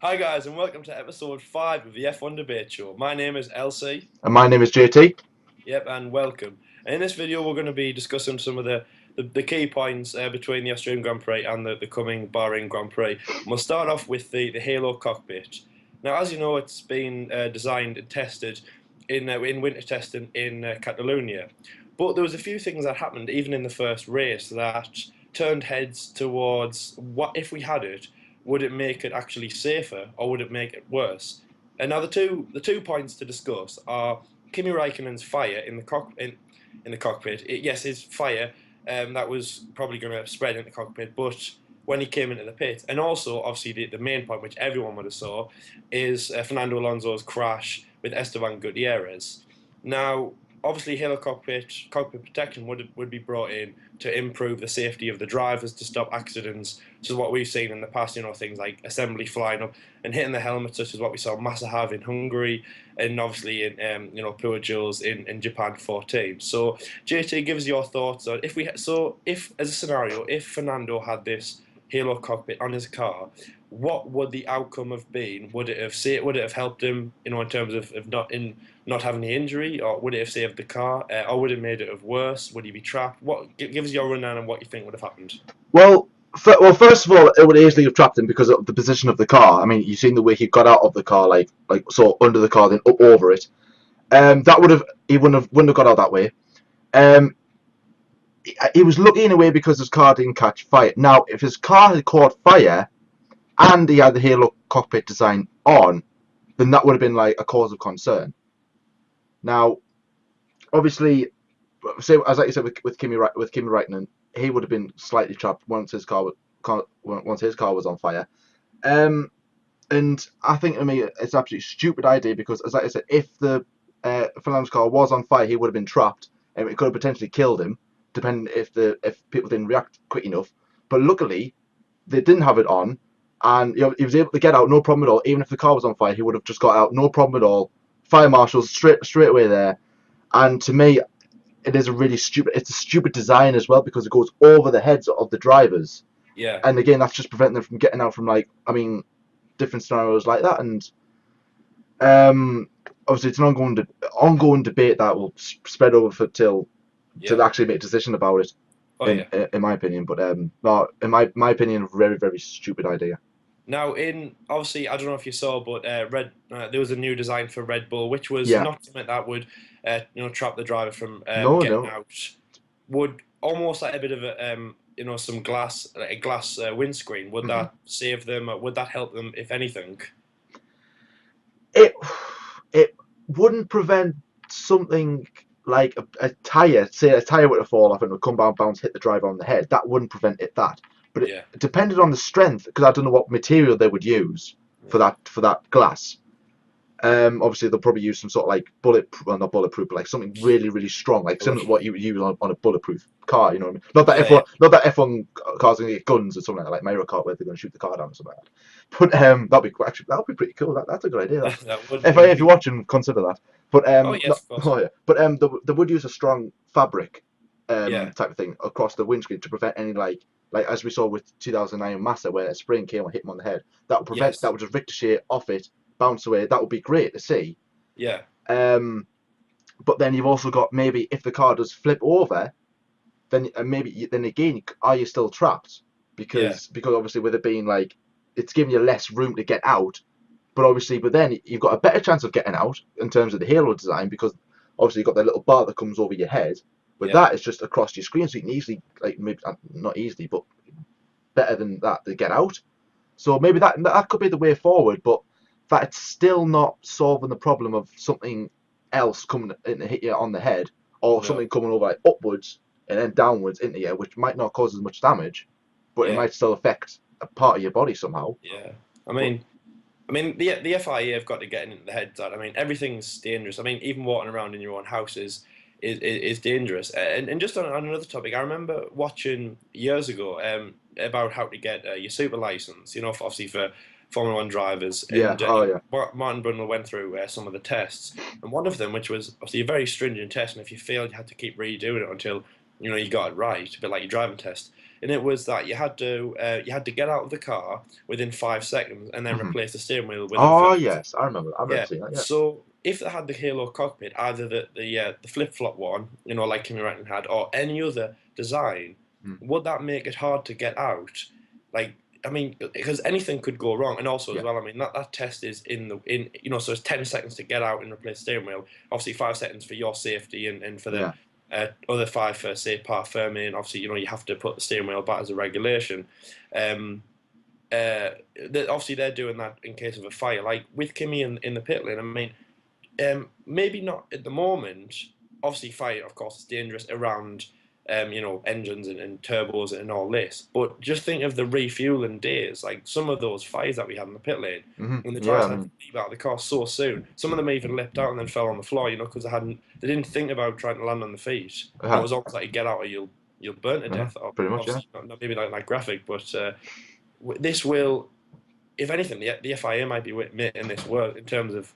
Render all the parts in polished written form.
Hi guys, and welcome to episode 5 of the F1 Debate Show. My name is Elsie. And my name is JT. Yep, and welcome. And in this video, we're going to be discussing some of the key points between the Australian Grand Prix and the coming Bahrain Grand Prix. And we'll start off with the Halo cockpit. Now, as you know, it's been designed and tested in winter testing in Catalonia. But there was a few things that happened even in the first race that turned heads towards what if we had it, would it make it actually safer or would it make it worse? And now the two points to discuss are Kimi Raikkonen's fire in the cockpit. Yes, his fire that was probably going to spread in the cockpit, but when he came into the pit, and also obviously the main point which everyone would have saw is Fernando Alonso's crash with Esteban Gutierrez. Now, obviously, Halo cockpit protection would be brought in to improve the safety of the drivers to stop accidents. This is what we've seen in the past, things like assembly flying up and hitting the helmet, such as what we saw Massa have in Hungary, and obviously in Pujols in Japan 14. So JT, gives your thoughts on if as a scenario, if Fernando had this Halo cockpit on his car, what would the outcome have been? Would it have helped him, in terms of not having the injury, or would it have saved the car, or would it have made it have worse? Would he be trapped? Give us your rundown on what you think would have happened? Well, first of all, it would easily have trapped him because of the position of the car. I mean, you've seen the way he got out of the car, like so under the car, then up over it. That would have he wouldn't have got out that way. Um, he was lucky in a way because his car didn't catch fire. Now, if his car had caught fire and he had the Halo cockpit design on, then that would have been like a cause of concern. Now, obviously, say as like you said with Kimi Raikkonen, he would have been slightly trapped once his car was on fire. Um, and I think it's an absolutely stupid idea because, as I said, if the Fernando's car was on fire, he would have been trapped, and it could have potentially killed him, depending if people didn't react quick enough. But luckily, they didn't have it on, and he was able to get out no problem at all. Even if the car was on fire, he would have just got out no problem at all. Fire marshals straight away there, and to me, it's a stupid design as well because it goes over the heads of the drivers, Yeah. and again that's just preventing them from getting out from different scenarios like that. And obviously it's an ongoing debate that will spread over till Yeah. to actually make a decision about it, Oh yeah. in my opinion. But no, in my opinion, a very very stupid idea. Now, in obviously, I don't know if you saw, but there was a new design for Red Bull, which was Yeah. not something that would, trap the driver from No, getting no. out. Would almost like a bit of some glass, like a glass windscreen. Would Hmm. that save them? Or would that help them, if anything? it it wouldn't prevent something like a tire. Say a tire were to fall off and would come down, bounce, hit the driver on the head. That wouldn't prevent that. But it Yeah, depended on the strength, because I don't know what material they would use for yeah, that glass. Obviously they'll probably use some sort of like well, not bulletproof, but like something really really strong, like similar to what you would use on a bulletproof car. You know what I mean? Not that yeah, yeah. F1 cars are gonna get guns or something like Mario Kart where they're gonna shoot the car down or something like that. But that'd be pretty cool. That's a good idea. That. That would If you're be. watching, consider that. But Oh no, yes, of course. oh yeah. But they would use a strong fabric Yeah, type of thing across the windscreen to prevent any like as we saw with 2009 Massa where a spring came and hit him on the head. That yes, would just ricochet off it, bounce away. That would be great to see. yeah, Um, but then you've also got maybe if the car does flip over, then maybe then again, are you still trapped? yeah, Because obviously with it being like it's giving you less room to get out, but then you've got a better chance of getting out in terms of the Halo design because obviously you've got that little bar that comes over your head. But yeah. that is just across your screen, so you can easily like maybe not easily, but better than that to get out. So maybe that could be the way forward, but that's still not solving the problem of something else coming in to hit you on the head, or No, something coming over like upwards and then downwards into you, which might not cause as much damage, but it yeah, might still affect a part of your body somehow. yeah. I But mean, the FIA have got to get into the heads that everything's dangerous. Even walking around in your own house is dangerous. And just on another topic, I remember watching years ago about how to get your super license. Obviously for Formula One drivers, yeah, and oh yeah, Martin Brundle went through some of the tests, and one of them, which was obviously a very stringent test, and if you failed, you had to keep redoing it until you got it right, a bit like your driving test. and it was that you had to get out of the car within 5 seconds and then Hmm. replace the steering wheel within Oh 30. yes, I remember. I remember Yeah. seeing that. Yeah. So if they had the Halo cockpit, either the flip flop one, like Kimi Räikkönen had, or any other design, Mm. would that make it hard to get out? Like, I mean, because anything could go wrong, and also as Yeah. well, I mean that test is so it's 10 seconds to get out and replace the steering wheel. Obviously, 5 seconds for your safety, and for the Yeah. other five for say par firming. And obviously, you have to put the steering wheel back as a regulation. Um, Obviously they're doing that in case of a fire. Like with Kimi in the pit lane, I mean, maybe not at the moment. Obviously, fire, of course, is dangerous around, engines and turbos and all this. But just think of the refueling days, like some of those fires that we had in the pit lane, Hmm. and the Yeah. drivers I had to mean, leave out of the car so soon. Some of them even leapt out and then fell on the floor, because they didn't think about trying to land on the feet. And it was almost like you get out or you'll burn to death. pretty much. Yeah. Obviously, not maybe like graphic, but this will, if anything, the FIA might be in this world in terms of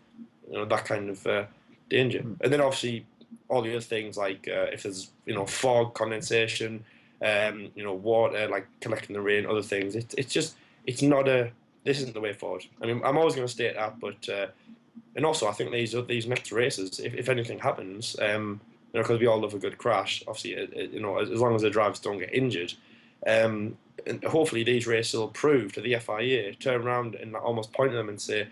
that kind of danger. Mm. And then obviously all the other things like if there's fog, condensation, water like collecting the rain, other things. It's not a this isn't the way forward. I mean, I'm always going to state that, but and also I think these next races, if anything happens, because we all love a good crash. Obviously, as long as the drivers don't get injured. And hopefully these races will prove to the FIA, turn around and almost point at them and say,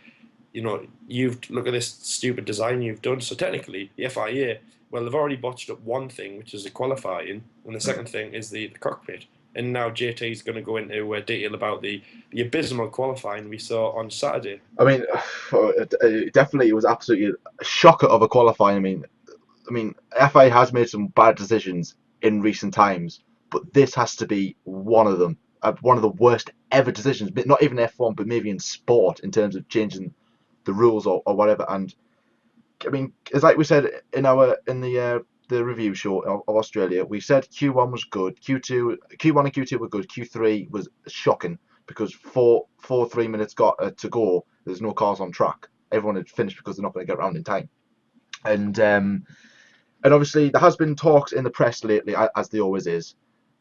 you've look at this stupid design you've done. So technically, the FIA, well, they've already botched up one thing, which is the qualifying, and the second thing is the cockpit. And now JT is going to go into detail about the abysmal qualifying we saw on Saturday. I mean, definitely it was absolutely a shocker of a qualifying. I mean, FA has made some bad decisions in recent times, but this has to be one of them. One of the worst ever decisions, but not even F1, but maybe in sport in terms of changing the rules or whatever. And I mean, it's like we said in the review show of Australia, we said Q1 was good, Q1 and Q2 were good, Q3 was shocking because 3 minutes got to go. There's no cars on track. Everyone had finished because they're not going to get around in time. And obviously there has been talks in the press lately, as there always is,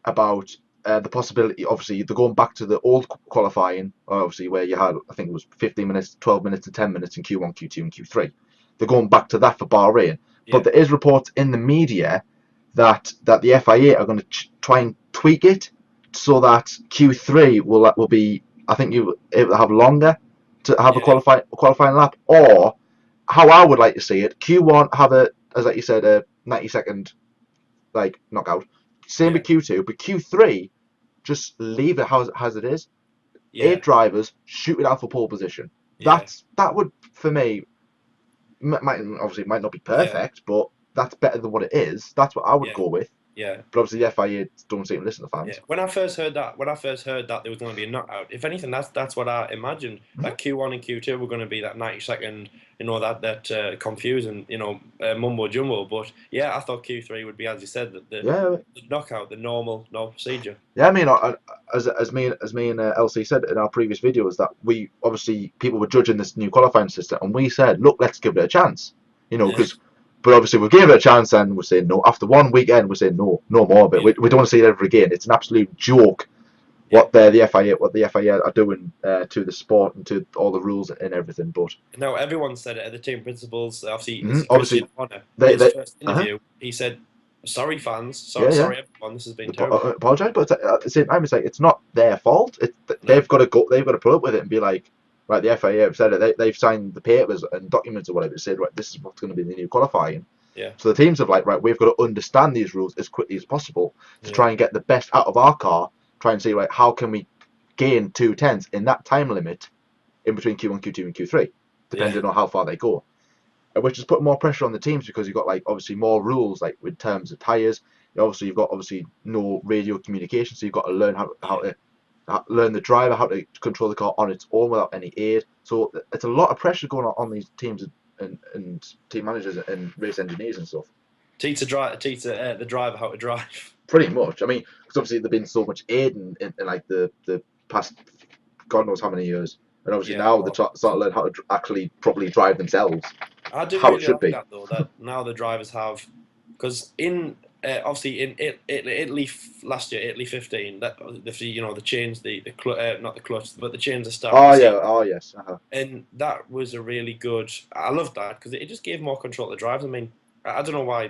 about the possibility. Obviously, they're going back to the old qualifying, obviously where you had, I think it was 15 minutes, 12 minutes, and 10 minutes in Q1, Q2, and Q3. They're going back to that for Bahrain. Yeah. But there is reports in the media that the FIA are going to try and tweak it so that Q3 will be, I think, you able to have longer to have a qualifying lap, or how I would like to see it, Q1 have as like you said, a 90-second like knockout. Same with Q2, but Q3 just leave it as it is. Yeah. 8 drivers, shoot it out for pole position. Yeah. That would, for me, might not be perfect, but that's better than what it is. That's what I would go with. Yeah. But obviously the FIA don't seem to listen to fans. Yeah. When I first heard that there was going to be a knockout, if anything, that's what I imagined. Mm-hmm. That Q1 and Q2 were going to be that 90-second, that confusing, mumbo jumbo. But yeah, I thought Q3 would be, as you said, the knockout, the normal procedure. Yeah, I mean, as me and LC said in our previous video, is that we obviously people were judging this new qualifying system, and we said, look, let's give it a chance, because. But obviously, we gave it a chance, and we're saying no. After one weekend, we're saying no more of it. We don't want to see it ever again. It's an absolute joke what the FIA are doing to the sport and to all the rules and everything. But no, everyone said it at the team principals. Obviously, his first interview, he said, "Sorry, fans. Sorry, everyone. This has been terrible." Apologise, but at the same time, it's like it's not their fault. They've got to go. They've got to put up with it and be like. Right, the FIA have said it. They've signed the papers and documents or whatever. Said, right, this is what's going to be the new qualifying. Yeah. So the teams have right, we've got to understand these rules as quickly as possible to try and get the best out of our car. Try and see, right, how can we gain 2/10 in that time limit in between Q1, Q2, and Q3, depending on how far they go. Which has put more pressure on the teams because you've got obviously more rules in terms of tires. You've got no radio communication, so you've got to learn how to. Learn the driver how to control the car on its own without any aid. So it's a lot of pressure going on these teams and team managers and race engineers and stuff. Teach the driver how to drive. Pretty much. I mean, because obviously there's been so much aid in the past, God knows how many years, and obviously now they're starting to learn how to actually properly drive themselves. I do how really it should like be. that though. That now the drivers have, because in obviously in Italy last year, Italy 15. That they changed not the clutch, but they changed the start of Oh the yeah. seat, Oh yes. and that was a really good. I loved that because it just gave more control to the drivers. I mean, I don't know why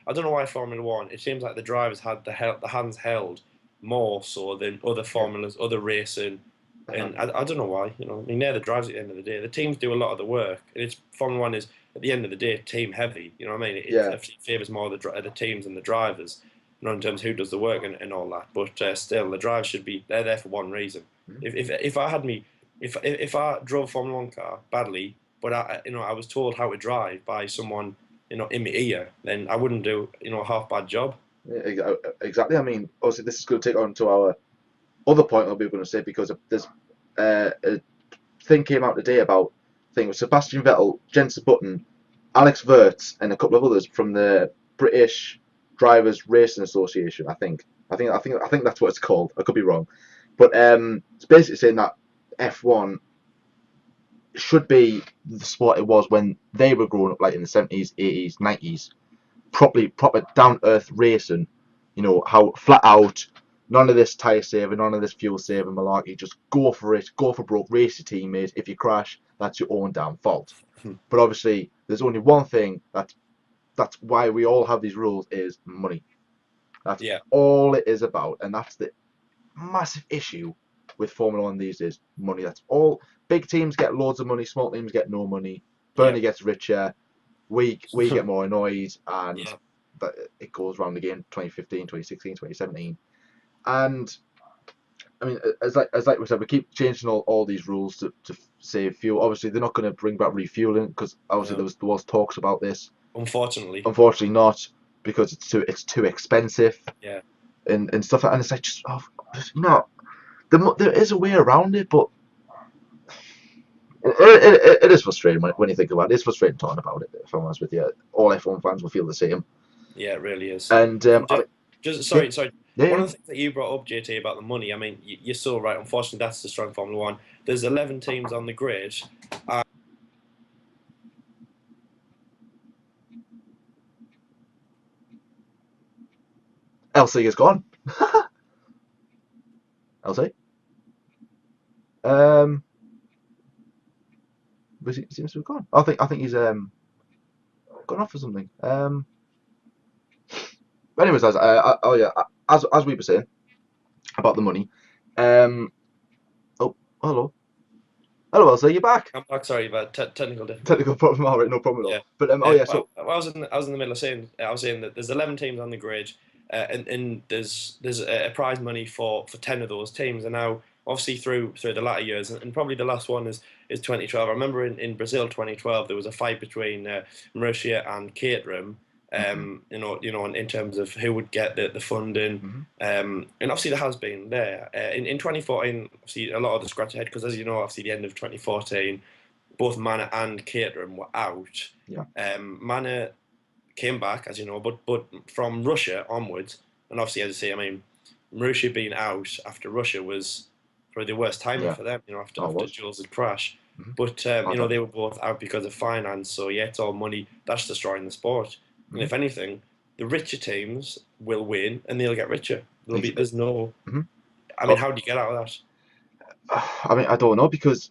I don't know why Formula One. It seems like the drivers had the hands held more so than other Yeah. formulas, other racing. Uh-huh. And I don't know why, I mean, they're the drivers at the end of the day. The teams do a lot of the work, and it's Formula One is at the end of the day team heavy. You know what I mean? It Yeah. actually favours more the teams and the drivers, in terms of who does the work and all that. But still, the drivers should be they're there for one reason. Mhm. If I had me, if I drove a Formula One car badly, but I was told how to drive by someone in my ear, then I wouldn't do a half bad job. Yeah, exactly. I mean, obviously, this is going to take on to our other point that we were going to say because there's a thing came out today about thing with Sebastian Vettel, Jenson Button, Alex Verts, and a couple of others from the British Drivers Racing Association. I think that's what it's called. I could be wrong, but it's basically saying that F1 should be the sport it was when they were growing up, like in the 70s, 80s, 90s. Proper down earth racing. How flat out, none of this tyre saving, none of this fuel saving malarkey. Just go for it, go for broke, race your teammate. If you crash, that's your own damn fault. But obviously, there's only one thing that's why we all have these rules is money. That's Yeah. all it is about, and that's the massive issue with Formula One these days. Money. That's all. Big teams get loads of money, small teams get no money. Bernie gets richer. We get more annoyed, and Yeah. that it goes round again. 2015, 2016, 2017, and I mean, as like we said, we keep changing all these rules to save fuel. Obviously, they're not going to bring back refueling because obviously No. there was talks about this. Unfortunately. Unfortunately, not because it's too expensive Yeah. and stuff. And it's like just no, there is a way around it, but it is frustrating when you think about it. It's frustrating talking about it. If I'm honest with you, all F1 fans will feel the same. Yeah, it really is. And And I mean, sorry. One yeah. of the things that you brought up, JT, about the money. I mean, you're so right. Unfortunately, that's the strong Formula One. There's 11 teams on the grid. LC is gone. LC. But he seems to have gone. I think he's gone off or something. But anyways, as we were saying about the money. Oh, hello, LC, you're back. I'm back. Sorry about technical difficulty. Technical problem, all right, no problem at all. Yeah. But so I was in the middle of saying that there's 11 teams on the grid, and there's a prize money for 10 of those teams, and now obviously through the latter years, and probably the last one is 2012. I remember in Brazil 2012 there was a fight between Marussia and Caterham. In terms of who would get the funding, and obviously there has been there in 2014. Obviously, a lot of the scratch ahead because, as you know, obviously the end of 2014, both Manor and Caterham were out. Yeah. Manor came back, as you know, but from Russia onwards, and obviously, as I say, I mean, Marussia being out after Russia was probably the worst timing for them. After Jules' crash. But they were both out because of finance. So yeah, it's all money. That's destroying the sport. And if anything, the richer teams will win, and they'll get richer. There's no. I mean, how do you get out of that? I mean, I don't know because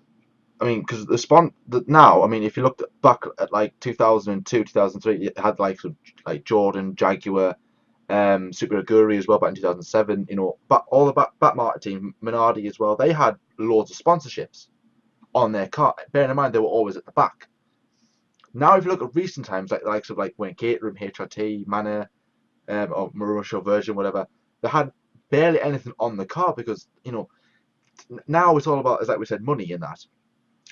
now, I mean, if you looked back at like 2002, 2003, it had like Jordan, Jaguar, Super Aguri as well back in 2007. But all the back market team, Minardi as well, they had loads of sponsorships on their car. Bearing in mind they were always at the back. Now, if you look at recent times, like the likes of Wayne Caterham, HRT, Manor, or Marussia, Virgin, whatever, they had barely anything on the car because now it's all about, as like we said, money in that.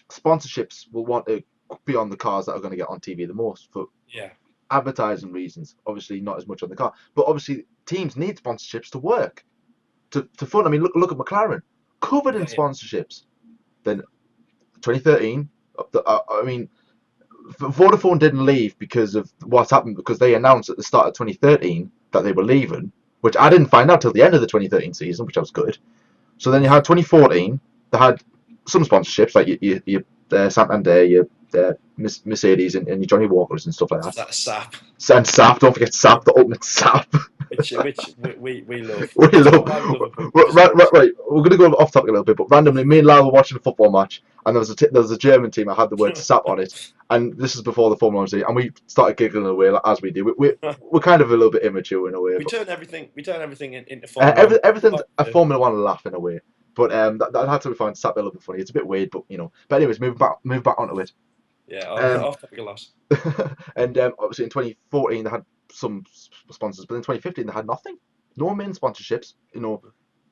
Sponsorships will want to be on the cars that are going to get on TV the most for advertising reasons. Obviously, not as much on the car, but obviously teams need sponsorships to work to fund. I mean, look at McLaren, covered in sponsorships. Then 2013, I mean, Vodafone didn't leave because of what happened because they announced at the start of 2013 that they were leaving, which I didn't find out till the end of the 2013 season, which was good. So then you had 2014. They had some sponsorships like your Santander, your Mercedes, and your Johnny Walkers and stuff like that. That's SAP. And SAP, don't forget SAP, the ultimate SAP. which we love. We That's love. probably why we love it. We just Right, love right. We're gonna go off topic a little bit, but randomly, me and Lyle were watching a football match, and there was a German team that had the word "sap" on it, and this is before the Formula One season, and we started giggling away like, as we do. We're kind of a little bit immature in a way, but we turn everything into Formula One. everything's a Formula One laugh in a way. But that had to be fine. Sap a little bit funny. It's a bit weird, but you know. But anyways, move back onto it. Yeah, Um, off topic a lot. and obviously in 2014 they had some sponsors, but in 2015 they had nothing. No main sponsorships. You know,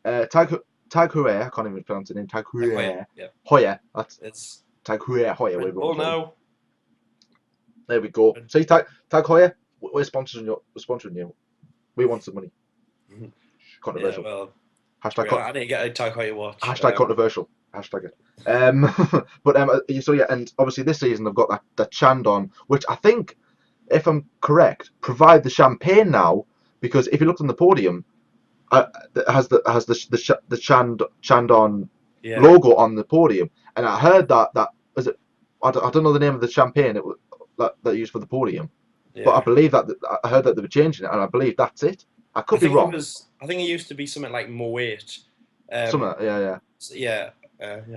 Tag Heuer, I can't even pronounce the name. Tag Heuer. Yeah, Heuer. That's it's Tag Heuer. Heuer. oh no. There we go. See, Tag Heuer, we're sponsoring you. We want some money. Controversial. Yeah, well, Hashtag. I need to get a Tag Heuer watch. Hashtag controversial. Hashtag it. But so yeah, and obviously this season they've got that Chandon, which I think, if I'm correct, provide the champagne now, because if you looked on the podium, it has the Chandon Yeah. logo on the podium, and I heard that is it. I don't know the name of the champagne that used for the podium, but I believe that I heard that they were changing it, and I believe that's it. I could be wrong. I think it used to be something like Moet. Something, yeah. Yeah.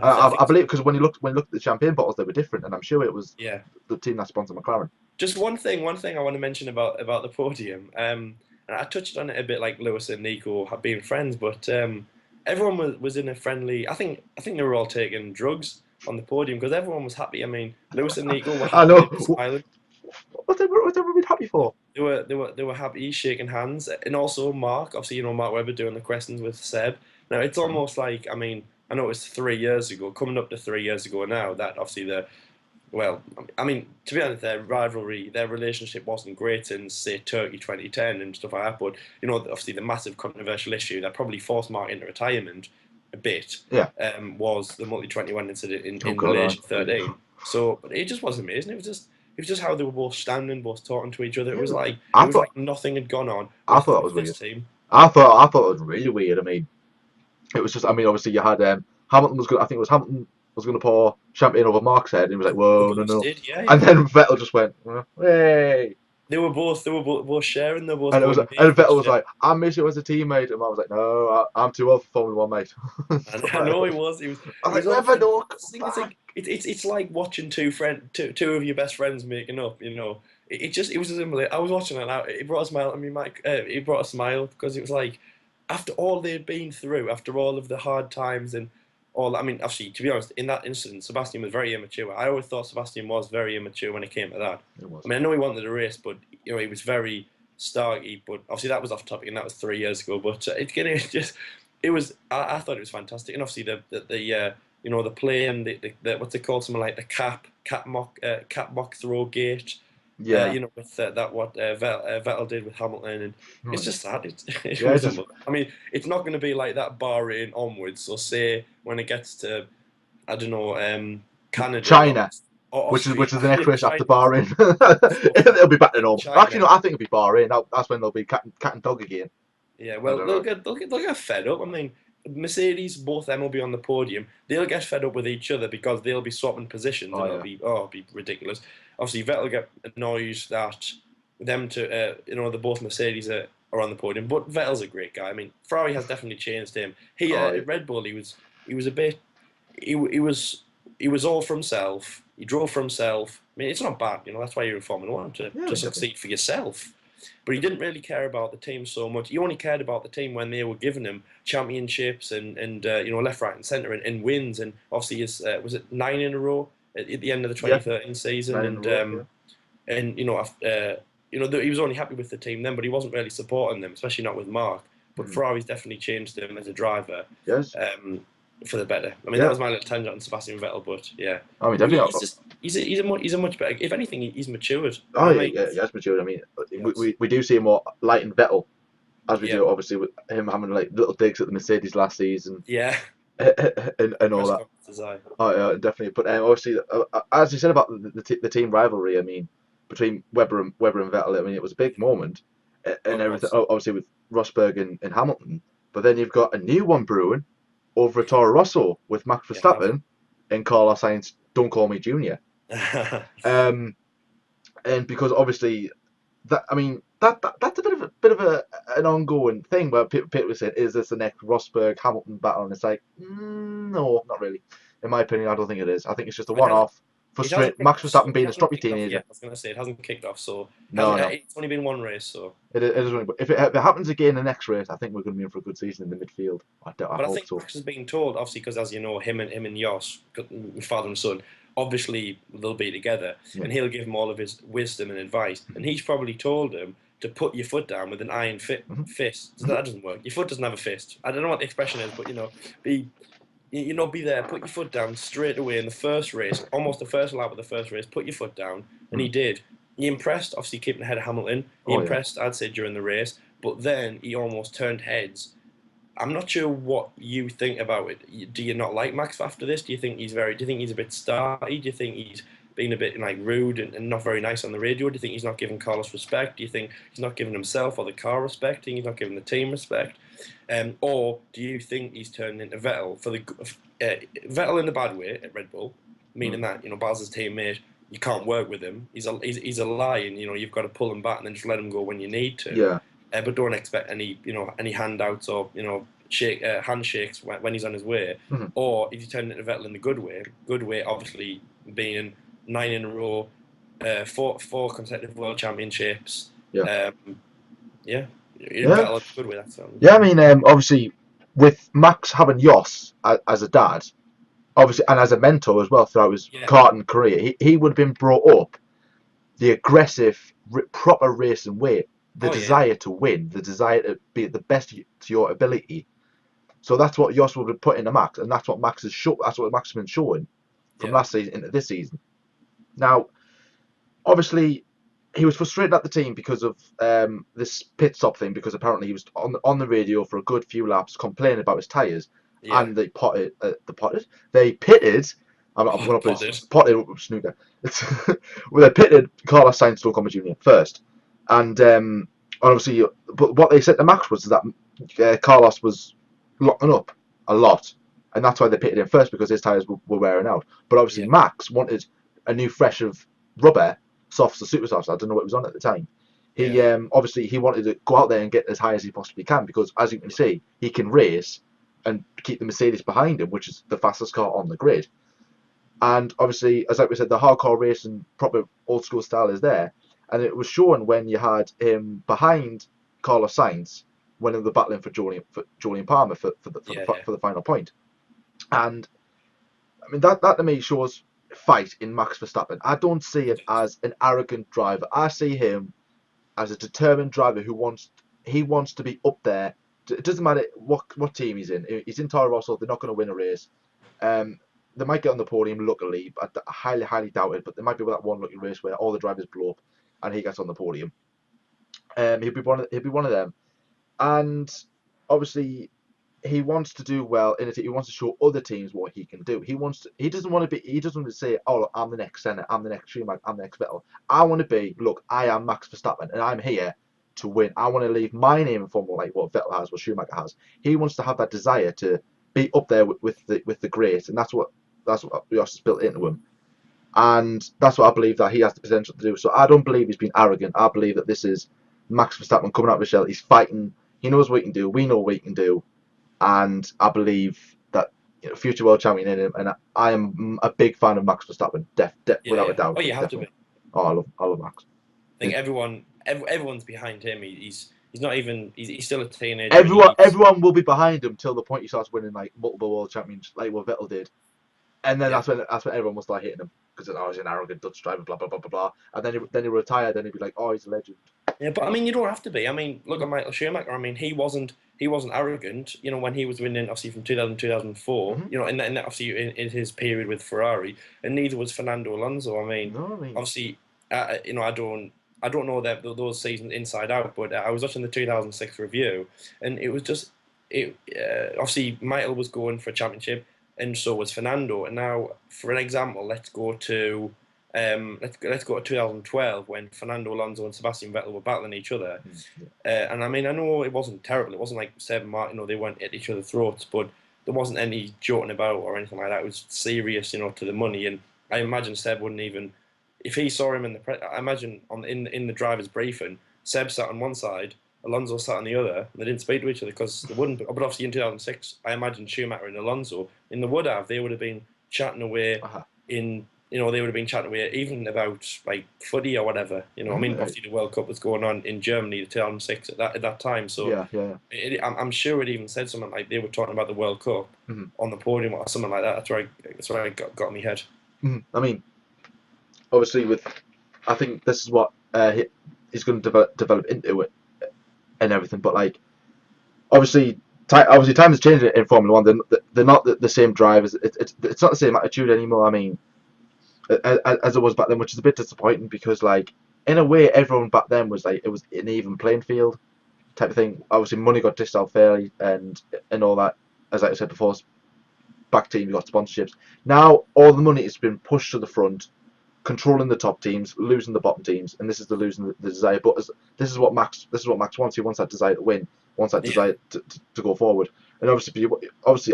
I believe, because when you looked at the champagne bottles, they were different, and I'm sure it was the team that sponsored McLaren. Just one thing I want to mention about the podium. And I touched on it a bit, like Lewis and Nico have been friends, but everyone was in a friendly. I think they were all taking drugs on the podium because everyone was happy. I mean, Lewis and Nico were happy. I know. Smiling. What's everyone been happy for? They were happy, shaking hands, and also Mark. Obviously, you know Mark Webber doing the questions with Seb. Now it's almost like, I mean, I know it was 3 years ago, coming up to 3 years ago now, that obviously I mean, to be honest, their rivalry, their relationship wasn't great since, say, Turkey 2010 and stuff like that, but, you know, obviously the massive controversial issue that probably forced Mark into retirement a bit was the Multi-21 incident in Malaysia 13. So, but it just was amazing. It was just how they were both standing, both talking to each other. It was like nothing had gone on. I thought it was weird. Team. I thought it was really weird. I mean, it was just. I mean, obviously you had Hamilton was going. I think it was Hamilton was going to pour champagne over Mark's head, and he was like, "Whoa, no!" And then Vettel just went, "Hey!" They were both sharing. They were both. And Vettel was like, "I miss you as a teammate," and I was like, "No, I'm too old for Formula One, mate." I know he was. I was like, "Never know." It's like watching two of your best friends making up. You know, it was a similar. I was watching it now. It brought a smile. I mean, Mike. It brought a smile because it was like, after all they'd been through, after all of the hard times and all. I mean, actually, to be honest, in that incident, Sebastian was very immature. I always thought Sebastian was very immature when it came to that. I mean, I know he wanted a race, but you know, he was very starky. But obviously, that was off topic, and that was 3 years ago. But it was. I thought it was fantastic, and obviously the you know, the play and the what's it called, something like the cap mock throw gate. Yeah, you know, with what Vettel did with Hamilton, and it's just sad. I mean, it's not going to be like that Bahrain onwards. So say when it gets to, I don't know, Canada, China, which is the next race after Bahrain. It'll be back to normal. Actually, no, I think it'll be Bahrain. That's when they'll be cat and dog again. Yeah, well, they'll get fed up. I mean, Mercedes, both them will be on the podium. They'll get fed up with each other because they'll be swapping positions, and it'll be ridiculous. Obviously, Vettel will get annoyed that them you know, the both Mercedes are on the podium. But Vettel's a great guy. I mean, Ferrari has definitely changed him. At Red Bull, he was a bit. He was all for himself. He drove for himself. I mean, it's not bad, you know. That's why you're in Formula One, to succeed for yourself. But he didn't really care about the team so much. He only cared about the team when they were giving him championships and you know, left, right, and centre and wins. And obviously, was it 9 in a row at the end of the 2013 season? And you know, he was only happy with the team then, but he wasn't really supporting them, especially not with Mark. But Ferrari's definitely changed him as a driver. Yes. For the better. I mean, that was my little tangent on Sebastian Vettel, but yeah. I mean, definitely. He's a much better. If anything, he's matured. Oh yeah, he's matured. I mean, we do see him more light in Vettel, as we do obviously with him having like little digs at the Mercedes last season. Yeah. and all that. Oh yeah, definitely. But obviously, as you said about the team rivalry, I mean, between Webber and Vettel, I mean, it was a big moment, and everything. Obviously with Rosberg and Hamilton, but then you've got a new one brewing over at Toro Rosso with Max Verstappen and Carlos Sainz. Don't call me Junior. And because obviously that, I mean, that's a bit of an ongoing thing where people was saying, is this the next Rosberg Hamilton battle? And it's like, no, not really. In my opinion, I don't think it is. I think it's just a It hasn't. one-off. It hasn't Frustrate kicked Max off. So Verstappen it being a hasn't stroppy kicked off yet. teenager. I was going to say it hasn't kicked off. So No, hasn't. no. It's only been one race. So, It is really, if it happens again in the next race, I think we're going to be in for a good season in the midfield. I but I hope think so. Max is being told, obviously, because as you know, him and Jos, father and son, obviously they'll be together, Yeah. and he'll give him all of his wisdom and advice, and he's probably told him to put your foot down with an iron fist. So that doesn't work. Your foot doesn't have a fist. I don't know what the expression is, but be be there, put your foot down straight away in the first race, almost the first lap of the first race, put your foot down, and he did. He impressed, obviously keeping ahead of Hamilton. He Oh, yeah. impressed, I'd say, during the race, but then he almost turned heads. I'm not sure what you think about it. Do you not like Max after this? Do you think he's a bit starty? Do you think he's being a bit like rude and not very nice on the radio? Do you think he's not giving Carlos respect? Do you think he's not giving himself or the car respect? Do you think he's not giving the team respect? Or do you think he's turning into Vettel for the Vettel in a bad way at Red Bull, meaning that Bal's teammate, you can't work with him. He's a lion. You've got to pull him back and then just let him go when you need to. Yeah. But don't expect any handouts or handshakes when he's on his way. Mm-hmm. Or if you turn into Vettel in the good way obviously being 9 in a row, four consecutive world championships. Yeah. Yeah. Yeah. Good way, that's Yeah, I mean, obviously, with Max having Jos as a dad, obviously, and as a mentor as well throughout his karting career, he would have been brought up the aggressive, proper racing way, the desire to win, the desire to be the best to your ability. So that's what Jos would have put into Max, and that's what Max has shown. That's what Max has been showing from last season into this season. Now, obviously, he was frustrated at the team because of this pit stop thing, because apparently he was on the radio for a good few laps complaining about his tyres, and they pitted. I'm going to put potted snooker. Well, they pitted Carlos Sainz to Ocon Jr. first, and obviously, but what they said to Max was that Carlos was locking up a lot, and that's why they pitted him first, because his tyres were wearing out. But obviously, Max wanted a new fresh of rubber. Softs or super softs, I don't know what was on at the time. He obviously he wanted to go out there and get as high as he possibly can, because as you can see, he can race and keep the Mercedes behind him, which is the fastest car on the grid. And obviously, as like we said, the hardcore racing, proper old school style is there, and it was shown when you had him behind Carlos Sainz when they were battling for Julian Palmer for the final point. And I mean that to me shows fight in Max Verstappen. I don't see it as an arrogant driver. I see him as a determined driver who wants to be up there. It doesn't matter what team he's in. He's in Toro Rosso. They're not going to win a race. They might get on the podium luckily, but I highly doubt it. But there might be that one lucky race where all the drivers blow up and he gets on the podium. He'll be one of them. And obviously, he wants to do well in it. He wants to show other teams what he can do. He doesn't want to say, oh, I'm the next Senna, I'm the next Schumacher, I'm the next Vettel. I want to be, look, I am Max Verstappen and I'm here to win. I want to leave my name in Formula like what Vettel has, what Schumacher has. He wants to have that desire to be up there with the great, and that's what Jos has built into him. And that's what I believe that he has the potential to do. So I don't believe he's been arrogant. I believe that this is Max Verstappen coming out of his shell. He's fighting. He knows what he can do. We know what he can do. And I believe that future world champion in him, and I am a big fan of Max Verstappen, without a doubt. Oh, you have to be. Oh, I love Max. I think everyone's behind him. He's not even. He's still a teenager. Everyone will be behind him till the point he starts winning like multiple world champions, like what Vettel did, and then that's when everyone will start hitting him because he's an arrogant Dutch driver, blah blah blah blah blah. And then he retire. Then he'd be like, oh, he's a legend. Yeah, but I mean, you don't have to be. I mean, look at Michael Schumacher. I mean, he wasn't arrogant. When he was winning, obviously from 2000 2004. Mm-hmm. And obviously in his period with Ferrari, and neither was Fernando Alonso. Obviously, I don't know those seasons inside out, but I was watching the 2006 review, and it was just obviously Michael was going for a championship, and so was Fernando. And now, for an example, let's go to 2012 when Fernando Alonso and Sebastian Vettel were battling each other. And I mean, I know it wasn't terrible. It wasn't like Seb and Martin, they went at each other's throats, but there wasn't any joking about or anything like that. It was serious, to the money. And I imagine Seb wouldn't even, if he saw him in the I imagine in the driver's briefing, Seb sat on one side, Alonso sat on the other, and they didn't speak to each other because they wouldn't. But obviously in 2006, I imagine Schumacher and Alonso, in the would have, they would have been chatting away in. They would have been chatting away even about like footy or whatever. I mean, obviously the World Cup was going on in Germany, 2006 at that time. So yeah. I'm sure it even said something like they were talking about the World Cup on the podium or something like that. That's where I got in my head. I mean, obviously, I think this is what he's going to develop into it and everything. But like, obviously, time has changed in Formula One. They're not the same drivers. It's not the same attitude anymore. I mean, as it was back then, which is a bit disappointing because like in a way, everyone back then was like it was an even playing field type of thing. Obviously, money got dished out fairly and all that. As I said before, back team got sponsorships. Now all the money has been pushed to the front, controlling the top teams, losing the bottom teams, and this is losing the desire. But this is what Max wants. He wants that desire to win, wants that desire to go forward. And obviously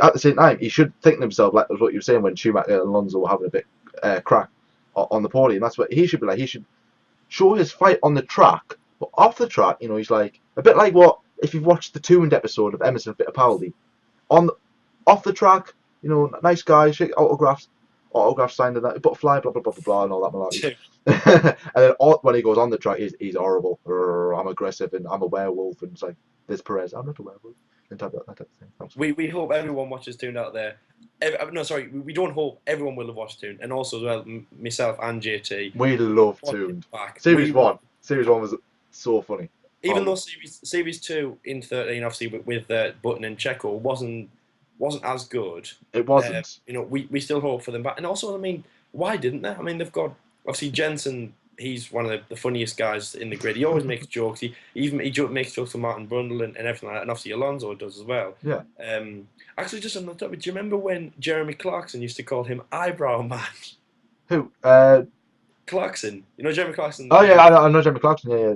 at the same time, he should think to himself, like what you were saying when Schumacher and Alonso were having a bit crack on the podium. That's what he should be like. He should show his fight on the track, but off the track, he's like a bit like what if you've watched the Tuned episode of Emerson Fittipaldi. Off the track, nice guy, shake autographs signed and that, butterfly, blah blah blah blah blah, and all that malarkey. And then when he goes on the track, he's horrible. I'm aggressive and I'm a werewolf, and it's like this Perez, I'm not a werewolf. And that type of thing. We hope everyone watches Tuned out there. We don't hope everyone will have watched Tuned, and also as well, myself and JT. We love Tuned. Series 1 was so funny. Even though series 2 in 13, obviously with Button and Checo wasn't as good. It wasn't. We still hope for them back. And also, I mean, why didn't they? I mean, they've got obviously Jensen. He's one of the funniest guys in the grid. He always makes jokes. He makes jokes for Martin Brundle and everything like that. And obviously Alonso does as well. Yeah. Actually, just on the topic, do you remember when Jeremy Clarkson used to call him Eyebrow Man? Who? Clarkson. Jeremy Clarkson. Oh yeah, I know Jeremy Clarkson. Yeah.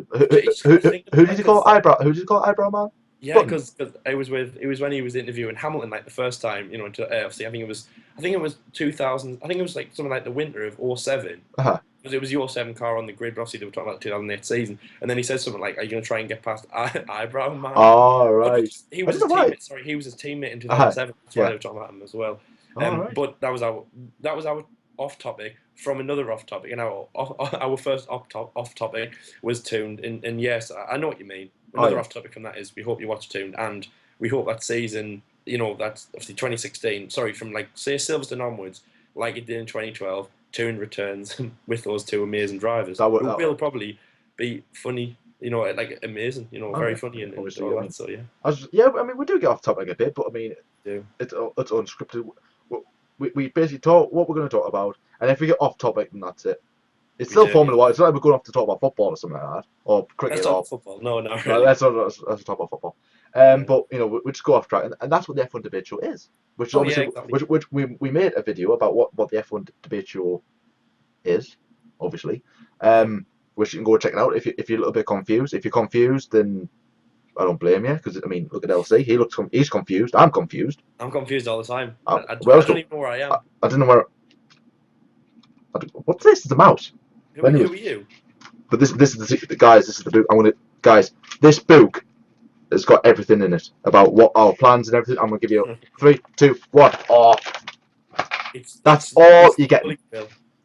Who did he call Eyebrow? Who did he call Eyebrow Man? Yeah, because it was when he was interviewing Hamilton like the first time. Obviously I think it was 2000. I think it was like something like the winter of 07. Because it was your 07 car on the grid, but obviously they were talking about the 2008 season. And then he said something like, "Are you going to try and get past Eyebrow Man?" Oh right. He was his teammate. Sorry, he was his teammate in 2007. That's why they were talking about him as well. Right. But that was our off topic from another off topic, and our first off topic was Tuned. And yes, I know what you mean. Another off topic from that is we hope you watch Tuned, and we hope that season, that's obviously 2016. Sorry, from like say Silverstone onwards, like it did in 2012, Tuned returns with those two amazing drivers. It will probably be funny, like amazing, very funny and all that. So yeah. I mean, we do get off topic a bit, but I mean, it's unscripted. We basically talk what we're going to talk about, and if we get off topic, then that's it. It's still Formula One. It's not like we're going off to talk about football or something like that, or cricket. Let's talk football. No, really. Let's talk about football. But we just go off track, and that's what the F1 debate show is. Which obviously, which we made a video about what the F1 debate show is, obviously. Which you can go check it out if you're a little bit confused. If you're confused, then I don't blame you, because I mean, look at LC. He's confused. I'm confused. I'm confused all the time. I don't even know where I am. I don't know where. What's this? It's a mouse. Who are you? But this is the guys. This is the book. This book has got everything in it about what our plans and everything. I'm gonna give you 3, 2, 1. Oh, that's all you're getting.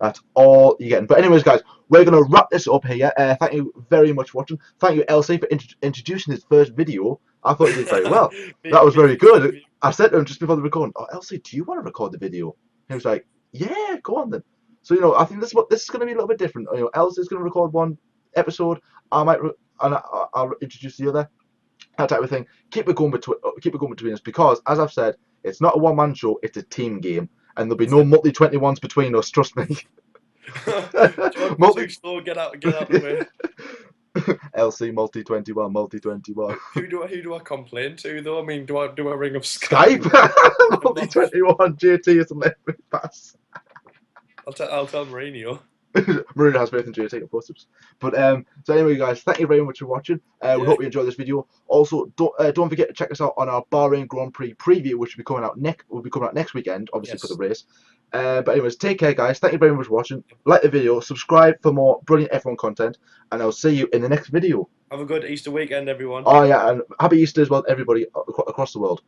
That's all you're getting. But anyways, guys, we're gonna wrap this up here. Thank you very much for watching. Thank you, LC, for introducing his first video. I thought you did very well. That was very good. I said to him just before the recording, "Oh, LC, do you want to record the video?" He was like, "Yeah, go on then." So I think this is going to be a little bit different. LC is going to record one episode. I'll introduce the other. That type of thing. Keep it going between us, because, as I've said, it's not a one-man show. It's a team game, and there'll be no multi-21s between us. Trust me. Get out of the way. LC multi-21. Who do I complain to though? I mean, do I ring up Skype? Multi-21. JT is a left pass. I'll tell Mourinho. Marina has faith in Jay taking push-ups. But so anyway, guys, thank you very much for watching. We hope you enjoyed this video. Also, don't forget to check us out on our Bahrain Grand Prix preview, which will be coming out next weekend, obviously for the race. But anyways, take care, guys. Thank you very much for watching. Like the video, subscribe for more brilliant F1 content, and I'll see you in the next video. Have a good Easter weekend, everyone. Oh yeah, and happy Easter as well, everybody across the world.